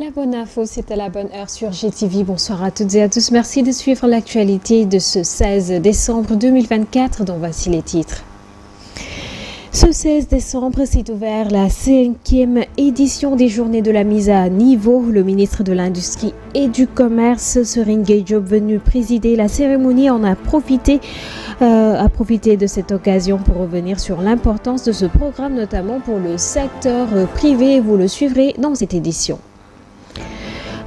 La bonne info, c'est à la bonne heure sur GTV. Bonsoir à toutes et à tous. Merci de suivre l'actualité de ce 16 décembre 2024, dont voici les titres. Ce 16 décembre s'est ouvert la 5e édition des Journées de la mise à niveau. Le ministre de l'Industrie et du Commerce, Serigne Gueye Diop, venu présider la cérémonie, a profité de cette occasion pour revenir sur l'importance de ce programme, notamment pour le secteur privé. Vous le suivrez dans cette édition.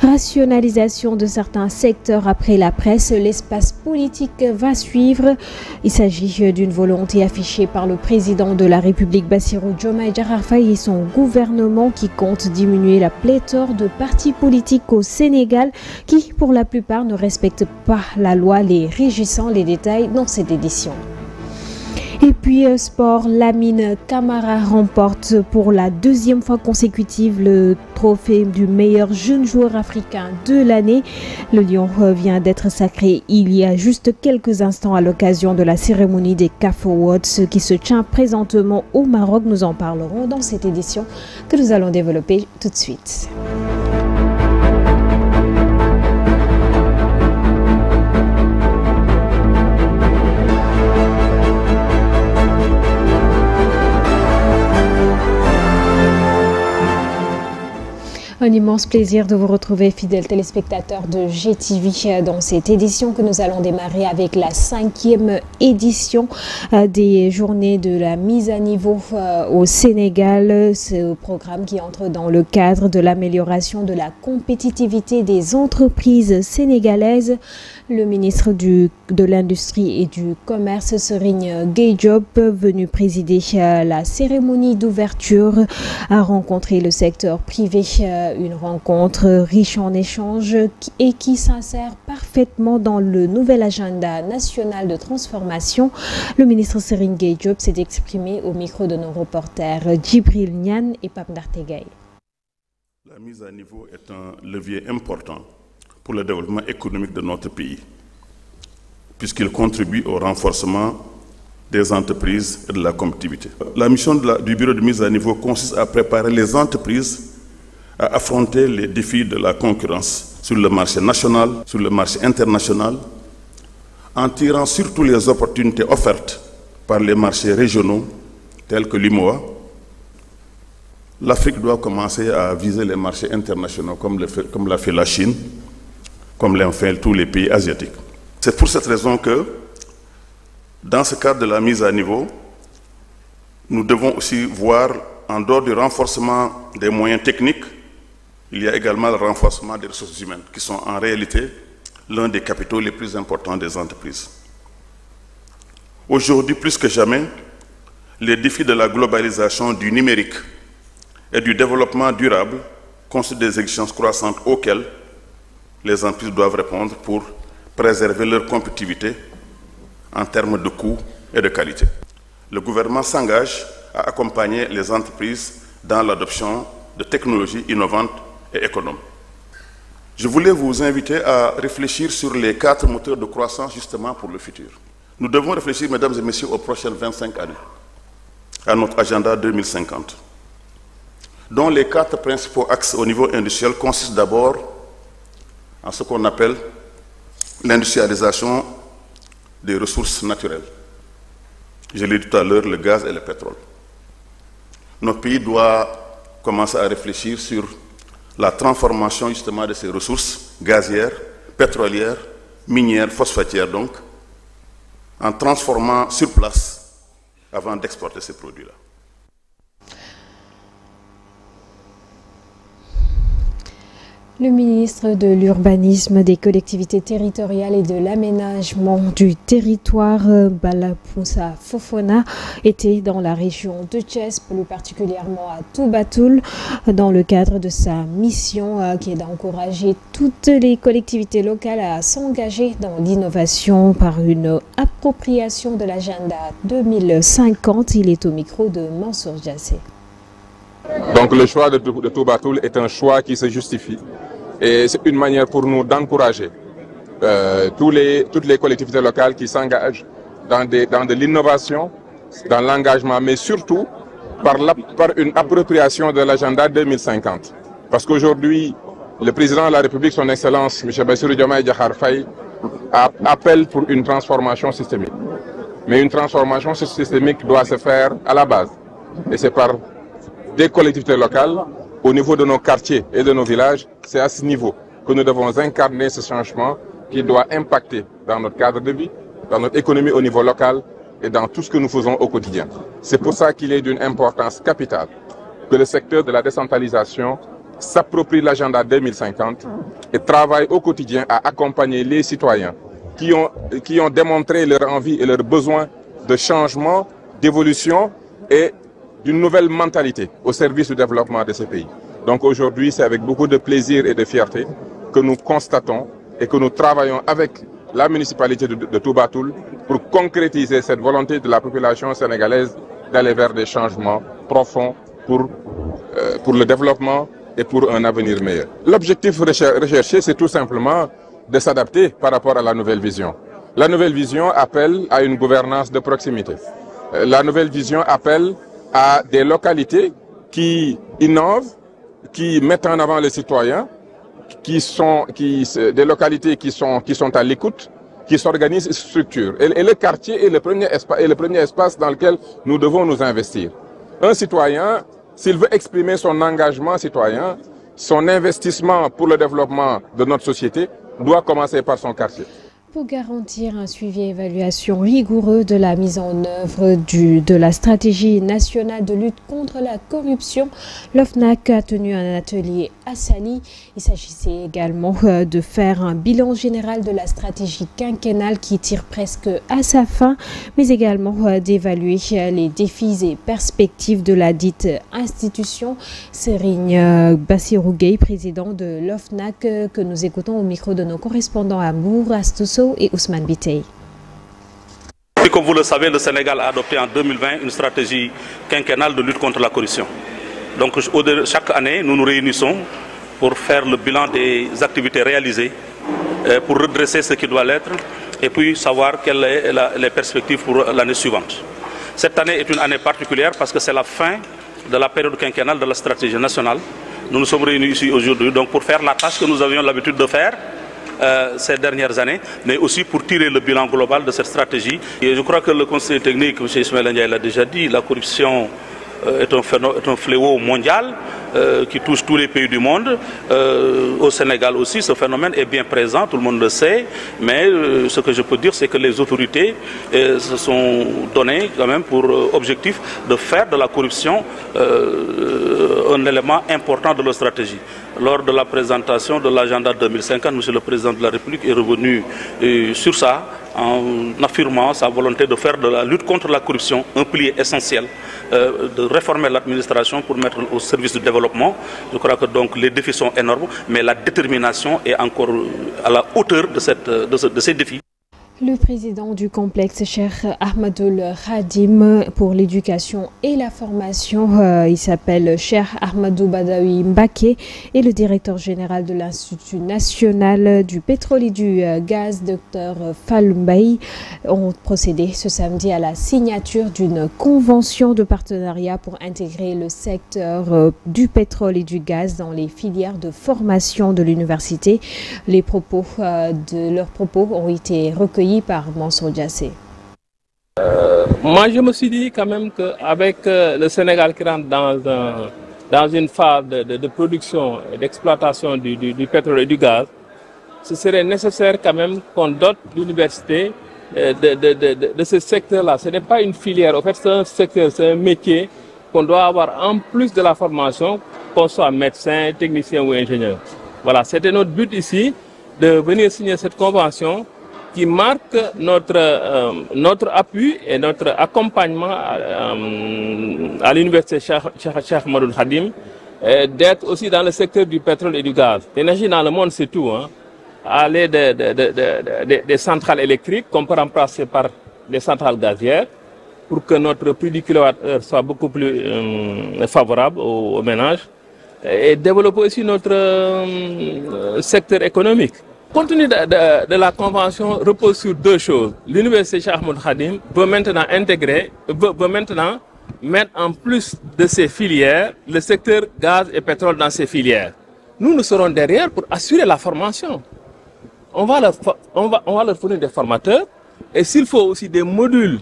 Rationalisation de certains secteurs après la presse, l'espace politique va suivre. Il s'agit d'une volonté affichée par le président de la République, Bassirou Diomaye Diakhar Faye, et son gouvernement qui compte diminuer la pléthore de partis politiques au Sénégal qui, pour la plupart, ne respectent pas la loi les régissant. Les détails dans cette édition. Et puis sport, Lamine Camara remporte pour la 2e fois consécutive le trophée du meilleur jeune joueur africain de l'année. Le Lion vient d'être sacré il y a juste quelques instants à l'occasion de la cérémonie des CAF Awards qui se tient présentement au Maroc. Nous en parlerons dans cette édition que nous allons développer tout de suite. Un immense plaisir de vous retrouver, fidèles téléspectateurs de GTV, dans cette édition que nous allons démarrer avec la 5e édition des Journées de la mise à niveau au Sénégal. Ce programme qui entre dans le cadre de l'amélioration de la compétitivité des entreprises sénégalaises. Le ministre de l'Industrie et du Commerce, Serigne Gueye Diop, venu présider la cérémonie d'ouverture, a rencontré le secteur privé. Une rencontre riche en échanges et qui s'insère parfaitement dans le nouvel agenda national de transformation. Le ministre Serigne Gueye Diop s'est exprimé au micro de nos reporters Djibril Niane et Pape Ndartegay. La mise à niveau est un levier important pour le développement économique de notre pays, puisqu'il contribue au renforcement des entreprises et de la compétitivité. La mission du bureau de mise à niveau consiste à préparer les entreprises à affronter les défis de la concurrence sur le marché national, sur le marché international, en tirant surtout les opportunités offertes par les marchés régionaux tels que l'UMOA. L'Afrique doit commencer à viser les marchés internationaux comme l'a fait la Chine, comme l'ont fait tous les pays asiatiques. C'est pour cette raison que, dans ce cadre de la mise à niveau, nous devons aussi voir, en dehors du renforcement des moyens techniques, il y a également le renforcement des ressources humaines, qui sont en réalité l'un des capitaux les plus importants des entreprises. Aujourd'hui, plus que jamais, les défis de la globalisation, du numérique et du développement durable constituent des exigences croissantes auxquelles les entreprises doivent répondre pour préserver leur compétitivité en termes de coûts et de qualité. Le gouvernement s'engage à accompagner les entreprises dans l'adoption de technologies innovantes et économes. Je voulais vous inviter à réfléchir sur les 4 moteurs de croissance justement pour le futur. Nous devons réfléchir, mesdames et messieurs, aux prochaines 25 années, à notre agenda 2050, dont les 4 principaux axes au niveau industriel consistent d'abord en ce qu'on appelle l'industrialisation des ressources naturelles. Je l'ai dit tout à l'heure, le gaz et le pétrole. Notre pays doit commencer à réfléchir sur la transformation justement de ces ressources gazières, pétrolières, minières, phosphatières donc, en transformant sur place avant d'exporter ces produits-là. Le ministre de l'Urbanisme, des collectivités territoriales et de l'aménagement du territoire, Bala Moussa Fofana, était dans la région de Thiès, plus particulièrement à Toubatoul, dans le cadre de sa mission qui est d'encourager toutes les collectivités locales à s'engager dans l'innovation par une appropriation de l'agenda 2050. Il est au micro de Mansour Diassé. Donc le choix de Toubatoul est un choix qui se justifie. Et c'est une manière pour nous d'encourager toutes les collectivités locales qui s'engagent dans de l'innovation, dans l'engagement, mais surtout par une appropriation de l'agenda 2050. Parce qu'aujourd'hui, le président de la République, son Excellence, M. Bassirou Diomaye Diakhar Faye, appelle pour une transformation systémique. Mais une transformation systémique doit se faire à la base. Et c'est par des collectivités locales, au niveau de nos quartiers et de nos villages. C'est à ce niveau que nous devons incarner ce changement qui doit impacter dans notre cadre de vie, dans notre économie au niveau local et dans tout ce que nous faisons au quotidien. C'est pour ça qu'il est d'une importance capitale que le secteur de la décentralisation s'approprie l'agenda 2050 et travaille au quotidien à accompagner les citoyens qui ont démontré leur envie et leur besoin de changement, d'évolution et d'une nouvelle mentalité au service du développement de ces pays. Donc aujourd'hui, c'est avec beaucoup de plaisir et de fierté que nous constatons et que nous travaillons avec la municipalité de Touba Toul pour concrétiser cette volonté de la population sénégalaise d'aller vers des changements profonds pour le développement et pour un avenir meilleur. L'objectif recherché, c'est tout simplement de s'adapter par rapport à la nouvelle vision. La nouvelle vision appelle à une gouvernance de proximité. La nouvelle vision appelle à des localités qui innovent, qui mettent en avant les citoyens, des localités qui sont à l'écoute, qui s'organisent et se structurent. Et le quartier est le premier espace dans lequel nous devons nous investir. Un citoyen, s'il veut exprimer son engagement citoyen, son investissement pour le développement de notre société, doit commencer par son quartier. Pour garantir un suivi et évaluation rigoureux de la mise en œuvre de la stratégie nationale de lutte contre la corruption, l'OFNAC a tenu un atelier à Saly. Il s'agissait également de faire un bilan général de la stratégie quinquennale qui tire presque à sa fin, mais également d'évaluer les défis et perspectives de la dite institution. Serigne Bassirou Gueye, président de l'OFNAC, que nous écoutons au micro de nos correspondants à Mbour, Astoso et Ousmane Bitey. Comme vous le savez, le Sénégal a adopté en 2020 une stratégie quinquennale de lutte contre la corruption. Donc chaque année, nous nous réunissons pour faire le bilan des activités réalisées, pour redresser ce qui doit l'être et puis savoir quelles sont les perspectives pour l'année suivante. Cette année est une année particulière parce que c'est la fin de la période quinquennale de la stratégie nationale. Nous nous sommes réunis ici aujourd'hui donc pour faire la tâche que nous avions l'habitude de faire ces dernières années, mais aussi pour tirer le bilan global de cette stratégie. Et je crois que le conseil technique, M. Ismaël Ndiaye l'a déjà dit, la corruption est un fléau mondial qui touche tous les pays du monde. Au Sénégal aussi, ce phénomène est bien présent, tout le monde le sait, mais ce que je peux dire, c'est que les autorités se sont données quand même pour objectif de faire de la corruption un élément important de leur stratégie. Lors de la présentation de l'agenda 2050, M. le Président de la République est revenu sur ça en affirmant sa volonté de faire de la lutte contre la corruption un pilier essentiel, de réformer l'administration pour mettre au service du développement. Je crois que donc les défis sont énormes, mais la détermination est encore à la hauteur de ces défis. Le président du complexe, Cheikh Ahmadoul Khadim, pour l'éducation et la formation, il s'appelle Cheikh Ahmadou Badawi Mbaké, et le directeur général de l'Institut national du pétrole et du gaz, Dr Fall Mbaye, ont procédé ce samedi à la signature d'une convention de partenariat pour intégrer le secteur du pétrole et du gaz dans les filières de formation de l'université. Les propos de leurs propos ont été recueillis par Mansour Diassé. Moi, je me suis dit quand même qu'avec le Sénégal qui rentre dans une phase de production et d'exploitation du pétrole et du gaz, ce serait nécessaire quand même qu'on dote l'université de ce secteur-là. Ce n'est pas une filière, en fait c'est un secteur, c'est un métier qu'on doit avoir en plus de la formation, qu'on soit médecin, technicien ou ingénieur. Voilà, c'était notre but ici, de venir signer cette convention qui marque notre appui et notre accompagnement à l'université Cheikh Ahmadoul Khadim, d'être aussi dans le secteur du pétrole et du gaz. L'énergie dans le monde, c'est tout. Hein. Aller des centrales électriques qu'on peut remplacer par des centrales gazières pour que notre prix du kilowattheure soit beaucoup plus favorable aux ménages et développer aussi notre secteur économique. Le contenu de la convention repose sur deux choses. L'université Cheikh Ahmadoul Khadim veut maintenant mettre en plus de ses filières le secteur gaz et pétrole dans ses filières. nous serons derrière pour assurer la formation. On va leur fournir des formateurs et s'il faut aussi des modules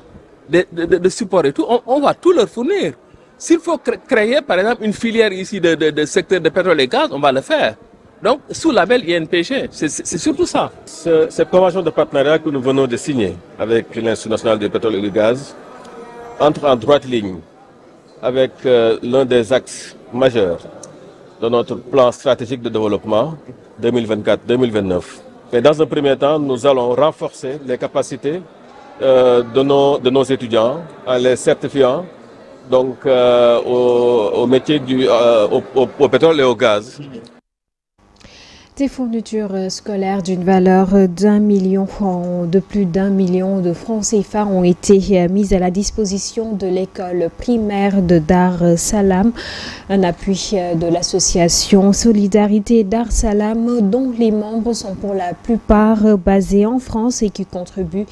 de support et tout, on va tout leur fournir. S'il faut créer par exemple une filière ici de secteur de pétrole et gaz, on va le faire. Donc sous label INPG, c'est surtout ça. Cette convention de partenariat que nous venons de signer avec l'Institut national du pétrole et du gaz entre en droite ligne avec l'un des axes majeurs de notre plan stratégique de développement 2024-2029. Mais dans un premier temps, nous allons renforcer les capacités de nos étudiants en les certifiant donc, au métier au pétrole et au gaz. Des fournitures scolaires d'une valeur de plus d'1 million de francs CFA ont été mises à la disposition de l'école primaire de Dar Salam, un appui de l'association Solidarité Dar Salam, dont les membres sont pour la plupart basés en France et qui contribuent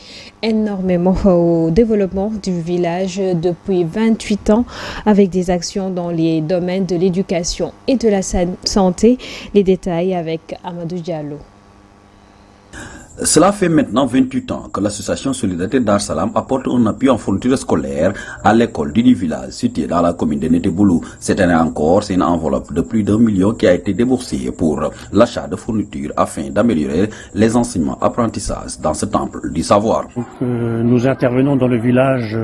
énormément au développement du village depuis 28 ans avec des actions dans les domaines de l'éducation et de la santé. Les détails avec Amadou Diallo. Cela fait maintenant 28 ans que l'association Solidarité Dar Salam apporte un appui en fourniture scolaire à l'école du village située dans la commune de Neteboulou. Cette année encore, c'est une enveloppe de plus d'1 million qui a été déboursée pour l'achat de fournitures afin d'améliorer les enseignements apprentissages dans ce temple du savoir. Donc, nous intervenons dans le village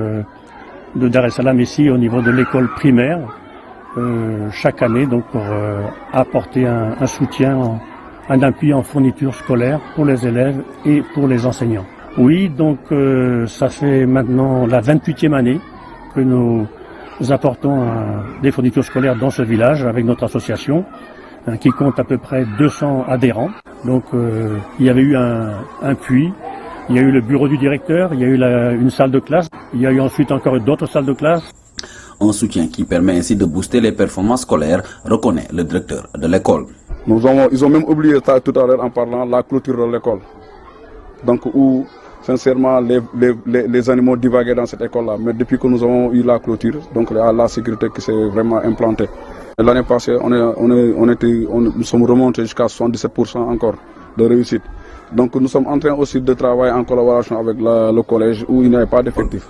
de Dar Salam ici au niveau de l'école primaire chaque année donc pour apporter un soutien, un appui en fourniture scolaire pour les élèves et pour les enseignants. Oui, donc ça fait maintenant la 28e année que nous apportons des fournitures scolaires dans ce village avec notre association qui compte à peu près 200 adhérents. Donc il y avait eu un puits, il y a eu le bureau du directeur, il y a eu une salle de classe, il y a eu ensuite encore d'autres salles de classe. Un soutien qui permet ainsi de booster les performances scolaires, reconnaît le directeur de l'école. Ils ont même oublié ça tout à l'heure en parlant de la clôture de l'école. Donc où, sincèrement, les animaux divaguaient dans cette école-là. Mais depuis que nous avons eu la clôture, donc la sécurité qui s'est vraiment implantée. L'année passée, nous sommes remontés jusqu'à 77% encore de réussite. Donc nous sommes en train aussi de travailler en collaboration avec le collège où il n'y avait pas d'effectifs.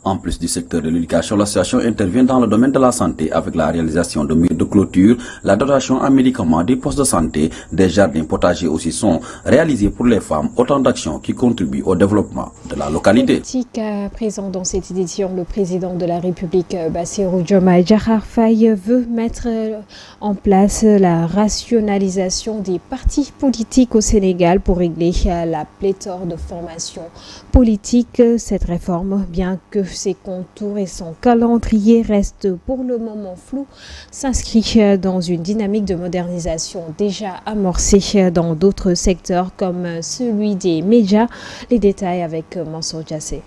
En plus du secteur de l'éducation, l'association intervient dans le domaine de la santé avec la réalisation de murs de clôture, la dotation en médicaments des postes de santé, des jardins potagers aussi sont réalisés pour les femmes, autant d'actions qui contribuent au développement de la localité. Politique à présent dans cette édition, le président de la République, Bassirou Diomaye Diakhar Faye, veut mettre en place la rationalisation des partis politiques au Sénégal pour régler la pléthore de formations politiques. Cette réforme, bien que ses contours et son calendrier restent pour le moment flous, s'inscrit dans une dynamique de modernisation déjà amorcée dans d'autres secteurs comme celui des médias. Les détails avec Mansour Diassé.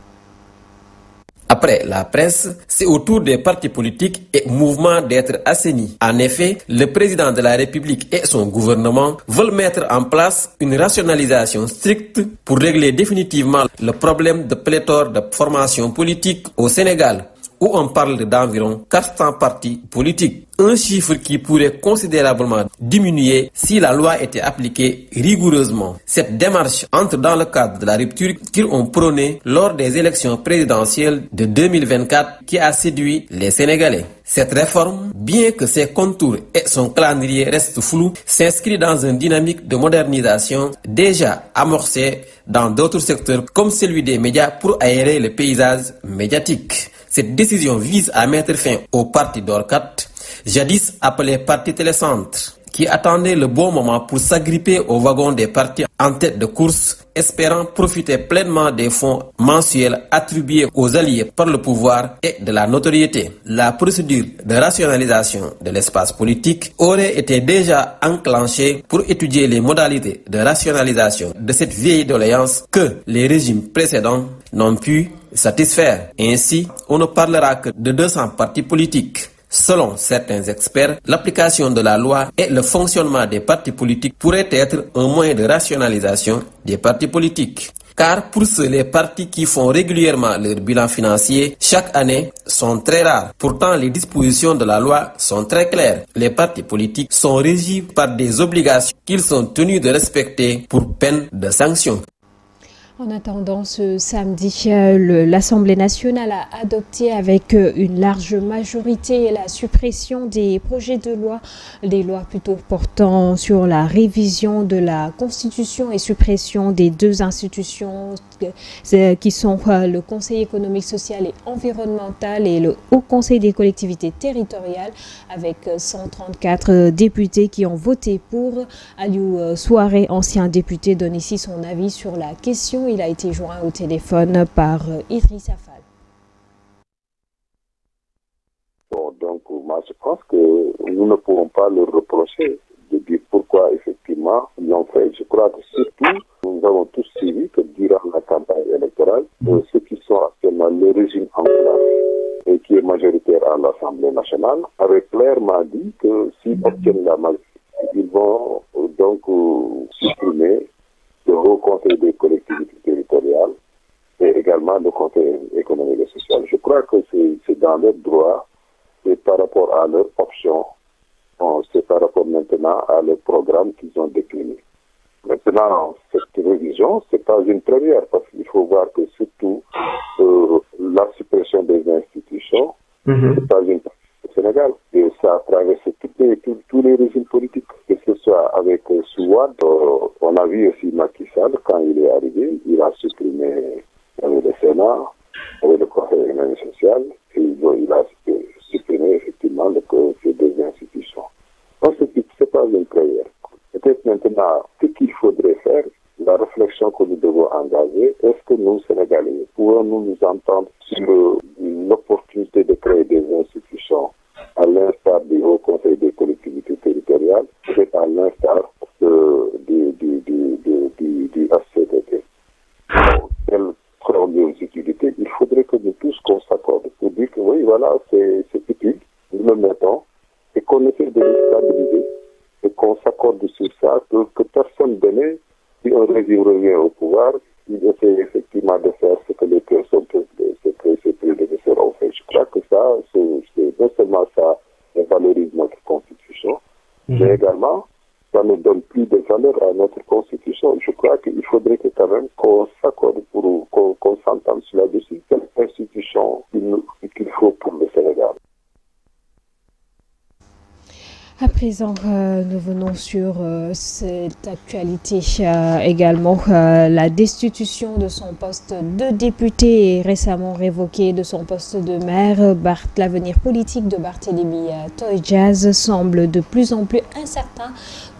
Après la presse, c'est au tour des partis politiques et mouvements d'être assainis. En effet, le président de la République et son gouvernement veulent mettre en place une rationalisation stricte pour régler définitivement le problème de pléthore de formations politiques au Sénégal, où on parle d'environ 400 partis politiques. Un chiffre qui pourrait considérablement diminuer si la loi était appliquée rigoureusement. Cette démarche entre dans le cadre de la rupture qu'ils ont prônée lors des élections présidentielles de 2024 qui a séduit les Sénégalais. Cette réforme, bien que ses contours et son calendrier restent flous, s'inscrit dans une dynamique de modernisation déjà amorcée dans d'autres secteurs comme celui des médias pour aérer le paysage médiatique. Cette décision vise à mettre fin au parti d'Orcat, jadis appelé parti télécentre, qui attendait le bon moment pour s'agripper au wagon des partis en tête de course, espérant profiter pleinement des fonds mensuels attribués aux alliés par le pouvoir et de la notoriété. La procédure de rationalisation de l'espace politique aurait été déjà enclenchée pour étudier les modalités de rationalisation de cette vieille doléance que les régimes précédents n'ont pu satisfaire. Ainsi, on ne parlera que de 200 partis politiques. Selon certains experts, l'application de la loi et le fonctionnement des partis politiques pourraient être un moyen de rationalisation des partis politiques. car pour ceux les partis qui font régulièrement leur bilan financier chaque année sont très rares. Pourtant, les dispositions de la loi sont très claires. Les partis politiques sont régis par des obligations qu'ils sont tenus de respecter pour peine de sanction. En attendant, ce samedi, l'Assemblée nationale a adopté avec une large majorité la suppression des projets de loi, des lois plutôt portant sur la révision de la Constitution et suppression des deux institutions qui sont le Conseil économique, social et environnemental et le Haut Conseil des collectivités territoriales, avec 134 députés qui ont voté pour. Aliou Souaré, ancien député, donne ici son avis sur la question. Il a été joint au téléphone par Idrissa Fall. Bon, donc, moi, je pense que nous ne pouvons pas leur reprocher de dire pourquoi, effectivement, ils l'ont fait. Je crois que surtout, nous avons tous suivi que durant la campagne électorale, ceux qui sont actuellement le régime en place et qui est majoritaire à l'Assemblée nationale, avaient clairement dit que s'ils obtiennent la majorité, ils vont donc supprimer le Haut Conseil des collectivités territoriales et également le Conseil économique et social. Je crois que c'est dans leur droit et par rapport à leur option, c'est par rapport maintenant à leur programme qu'ils ont décliné. Maintenant, cette révision, c'est pas une première parce qu'il faut voir que surtout la suppression des institutions, c'est pas une première au Sénégal. Et ça a traversé tous les régimes politiques, que ce soit avec Souad, on a vu aussi Macky Sall, quand il est arrivé, il a supprimé le Sénat, avec le Conseil économique et social, et il a supprimé effectivement ces deux institutions. Donc, c'est pas une prière. Peut-être maintenant, ce qu'il faudrait faire, la réflexion que nous devons engager, est-ce que nous, Sénégalais, pouvons-nous nous entendre sur l'opportunité de créer des institutions à l'instar du Haut Conseil des collectivités territoriales, peut-être à l'instar du HCCT. Quelle grande utilité, il faudrait que nous tous qu'on s'accorde pour dire que oui, voilà, c'est utile, nous le mettons, et qu'on essaie de le stabiliser, et qu'on s'accorde sur ça, que personne donné, si un régime revient au pouvoir, il essaie effectivement de faire ce que les personnes, ses prédécesseurs ont fait. Je crois que ça, c'est non seulement ça, valorise notre constitution, mais également, ça nous donne plus de valeur à notre constitution. Je crois qu'il faudrait que quand même qu'on s'accorde pour qu'on s'entende sur là-dessus, quelle institution qu'il faut pour le Sénégal. À présent, nous venons sur cette actualité également. La destitution de son poste de député et récemment révoqué de son poste de maire. L'avenir politique de Barthélémy Toye-Dias semble de plus en plus incertain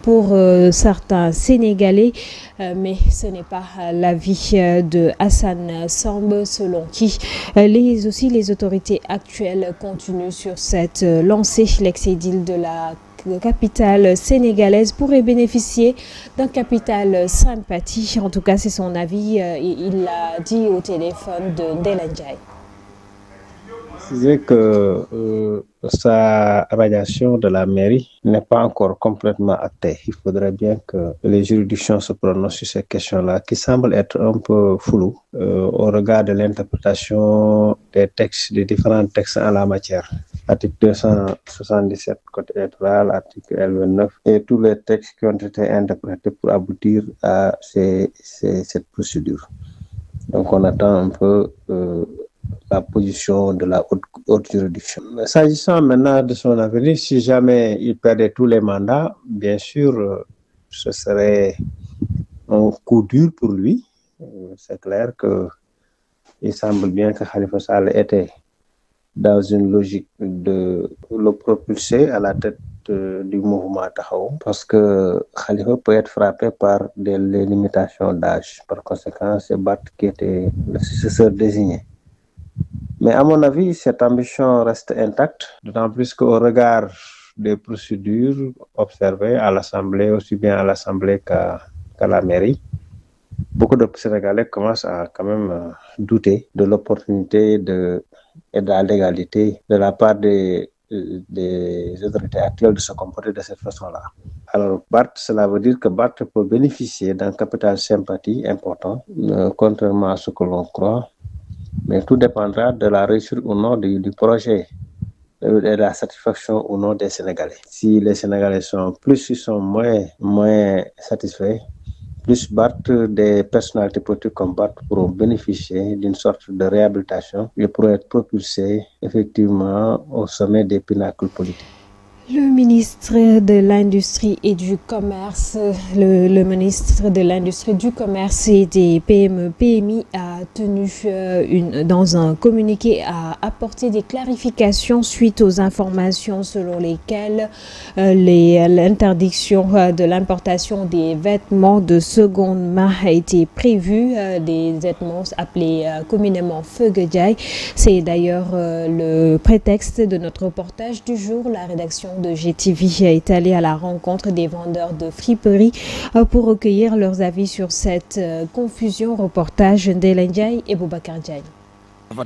pour certains Sénégalais, mais ce n'est pas l'avis de Hassan Samb, selon qui les autorités actuelles continuent sur cette lancée. L'ex-édile de la capitale sénégalaise pourrait bénéficier d'un capital sympathie. En tout cas, c'est son avis. Il l'a dit au téléphone de Ndella Ndiaye. C'est que sa radiation de la mairie n'est pas encore complètement actée. Il faudrait bien que les juridictions se prononcent sur ces questions-là, qui semblent être un peu floues au regard de l'interprétation des textes, des différents textes en la matière. Article 277 Code électoral, article L29 et tous les textes qui ont été interprétés pour aboutir à cette procédure. Donc on attend un peu la position de la haute juridiction. S'agissant maintenant de son avenir, si jamais il perdait tous les mandats, bien sûr, ce serait un coup dur pour lui. C'est clair qu'il semble bien que Khalifa Sall était dans une logique de le propulser à la tête du mouvement Taxawu, parce que Khalifa peut être frappé par les limitations d'âge. Par conséquent, c'est Barth qui était le successeur désigné. Mais à mon avis, cette ambition reste intacte, d'autant plus qu'au regard des procédures observées à l'Assemblée, aussi bien à l'Assemblée qu'à la mairie, beaucoup de Sénégalais commencent à quand même douter de l'opportunité et de la légalité de la part des autorités actuelles de se comporter de cette façon-là. Alors, Barth, cela veut dire que Barth peut bénéficier d'un capital sympathie important, contrairement à ce que l'on croit. Mais tout dépendra de la réussite ou non du projet et de la satisfaction ou non des Sénégalais. Si les Sénégalais sont moins satisfaits, plus Barth, des personnalités politiques comme Barth pourront bénéficier d'une sorte de réhabilitation et pourront être propulsés effectivement au sommet des pinacles politiques. Le ministre de l'Industrie et du Commerce, le ministre de l'Industrie, du Commerce et des PME-PMI a tenu dans un communiqué à apporter des clarifications suite aux informations selon lesquelles l'interdiction de l'importation des vêtements de seconde main a été prévue, des vêtements appelés communément Feuguediaï. C'est d'ailleurs le prétexte de notre reportage du jour. La rédaction de GTV est allé à la rencontre des vendeurs de friperies pour recueillir leurs avis sur cette confusion. Reportage Ndella Ndiaye et Boubacar Diagne. Le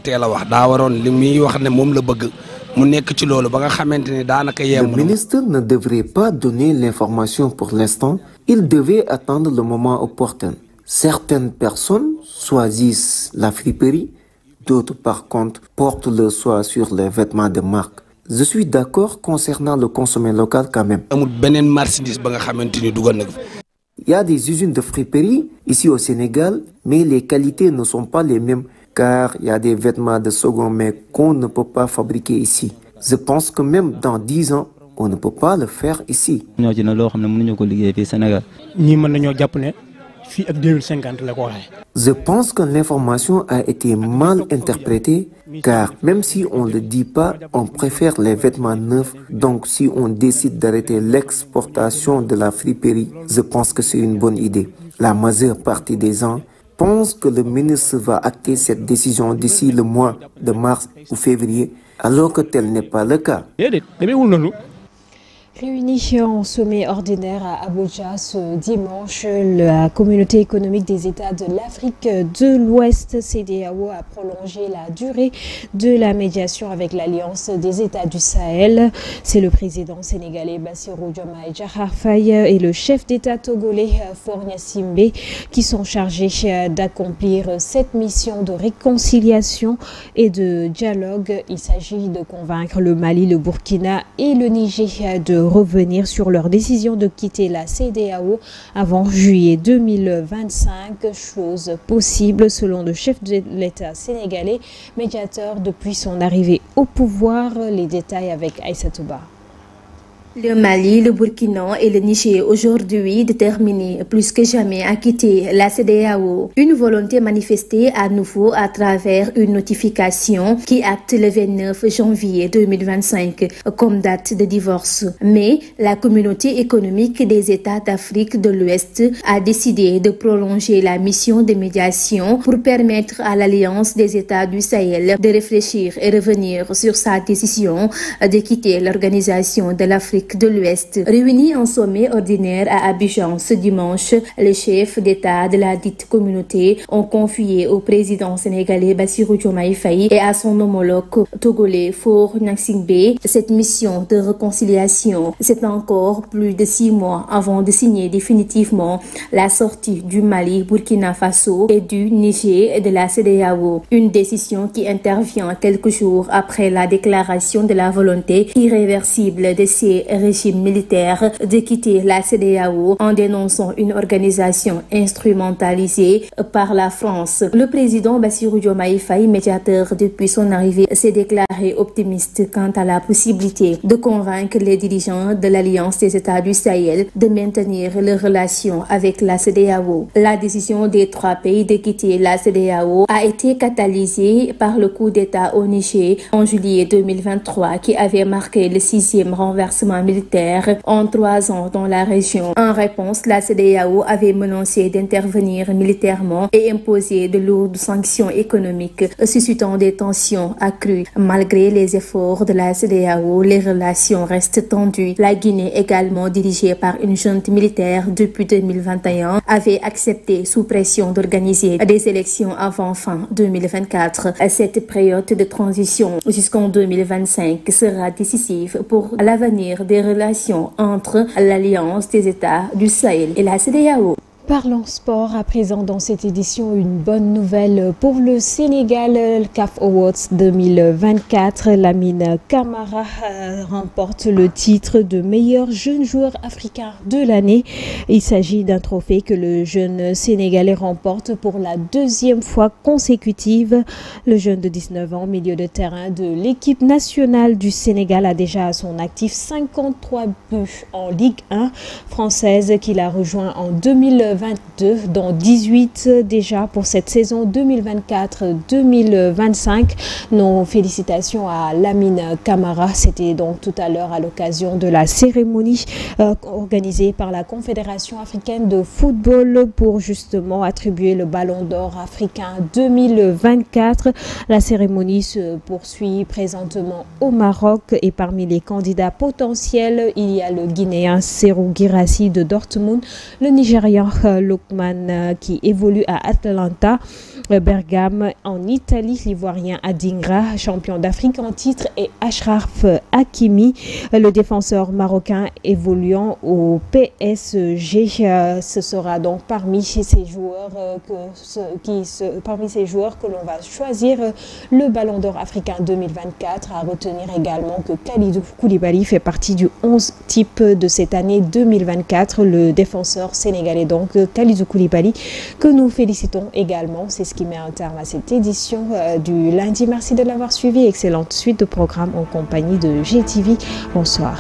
ministre ne devrait pas donner l'information pour l'instant. Il devait attendre le moment opportun. Certaines personnes choisissent la friperie, d'autres par contre portent le choix sur les vêtements de marque. Je suis d'accord concernant le consommé local quand même. Il y a des usines de friperie ici au Sénégal, mais les qualités ne sont pas les mêmes car il y a des vêtements de seconde main qu'on ne peut pas fabriquer ici. Je pense que même dans 10 ans, on ne peut pas le faire ici. Je pense que l'information a été mal interprétée car même si on ne le dit pas, on préfère les vêtements neufs. Donc si on décide d'arrêter l'exportation de la friperie, je pense que c'est une bonne idée. La majeure partie des gens pensent que le ministre va acter cette décision d'ici le mois de mars ou février, alors que tel n'est pas le cas. Réunis en sommet ordinaire à Abuja ce dimanche, la communauté économique des États de l'Afrique de l'Ouest, CEDEAO, a prolongé la durée de la médiation avec l'Alliance des États du Sahel. C'est le président sénégalais Bassirou Diomaye Diakhar Faye et le chef d'État togolais Faure Gnassingbé qui sont chargés d'accomplir cette mission de réconciliation et de dialogue. Il s'agit de convaincre le Mali, le Burkina et le Niger de revenir sur leur décision de quitter la CEDEAO avant juillet 2025, chose possible selon le chef de l'État sénégalais, médiateur depuis son arrivée au pouvoir. Les détails avec Aïssatou Ba. Le Mali, le Burkina et le Niger aujourd'hui déterminés plus que jamais à quitter la CEDEAO. Une volonté manifestée à nouveau à travers une notification qui acte le 29 janvier 2025 comme date de divorce. Mais la communauté économique des États d'Afrique de l'Ouest a décidé de prolonger la mission de médiation pour permettre à l'Alliance des États du Sahel de réfléchir et revenir sur sa décision de quitter l'Organisation de l'Afrique de l'Ouest. Réunis en sommet ordinaire à Abidjan ce dimanche, les chefs d'État de la dite communauté ont confié au président sénégalais Bassirou Diomaye Faye et à son homologue togolais Faure Gnassingbé cette mission de réconciliation. C'est encore plus de 6 mois avant de signer définitivement la sortie du Mali, Burkina Faso et du Niger de la CEDEAO. Une décision qui intervient quelques jours après la déclaration de la volonté irréversible de ces régime militaire de quitter la CEDEAO en dénonçant une organisation instrumentalisée par la France. Le président Bassirou Diomaye Faye, médiateur depuis son arrivée, s'est déclaré optimiste quant à la possibilité de convaincre les dirigeants de l'Alliance des États du Sahel de maintenir leurs relations avec la CEDEAO. La décision des 3 pays de quitter la CEDEAO a été catalysée par le coup d'État au Niger en juillet 2023 qui avait marqué le 6e renversement militaire en 3 ans dans la région. En réponse, la CEDEAO avait menacé d'intervenir militairement et imposer de lourdes sanctions économiques, suscitant des tensions accrues. Malgré les efforts de la CEDEAO, les relations restent tendues. La Guinée, également dirigée par une junte militaire depuis 2021, avait accepté sous pression d'organiser des élections avant fin 2024. Cette période de transition jusqu'en 2025 sera décisive pour l'avenir des relations entre l'Alliance des États du Sahel et la CEDEAO. Parlons sport à présent dans cette édition. Une bonne nouvelle pour le Sénégal. Le CAF Awards 2024. Lamine Camara remporte le titre de meilleur jeune joueur africain de l'année. Il s'agit d'un trophée que le jeune Sénégalais remporte pour la deuxième fois consécutive. Le jeune de 19 ans, milieu de terrain de l'équipe nationale du Sénégal, a déjà à son actif 53 buts en Ligue 1 française qu'il a rejoint en 2022, dont 18 déjà pour cette saison 2024-2025. Nos félicitations à Lamine Camara. C'était donc tout à l'heure à l'occasion de la cérémonie organisée par la Confédération africaine de football pour justement attribuer le Ballon d'Or africain 2024. La cérémonie se poursuit présentement au Maroc et parmi les candidats potentiels, il y a le Guinéen Serhou Guirassy de Dortmund, le Nigérian Lookman qui évolue à Atalanta Bergame en Italie, l'Ivoirien Adingra, champion d'Afrique en titre, et Achraf Hakimi, le défenseur marocain évoluant au PSG. Ce sera donc parmi ces joueurs que l'on va choisir le Ballon d'Or africain 2024. À retenir également que Kalidou Koulibaly fait partie du 11 type de cette année 2024. Le défenseur sénégalais donc Kalidou Koulibaly, que nous félicitons également. C'est ce qui met un terme à cette édition du lundi. Merci de l'avoir suivi. Excellente suite de programme en compagnie de GTV. Bonsoir.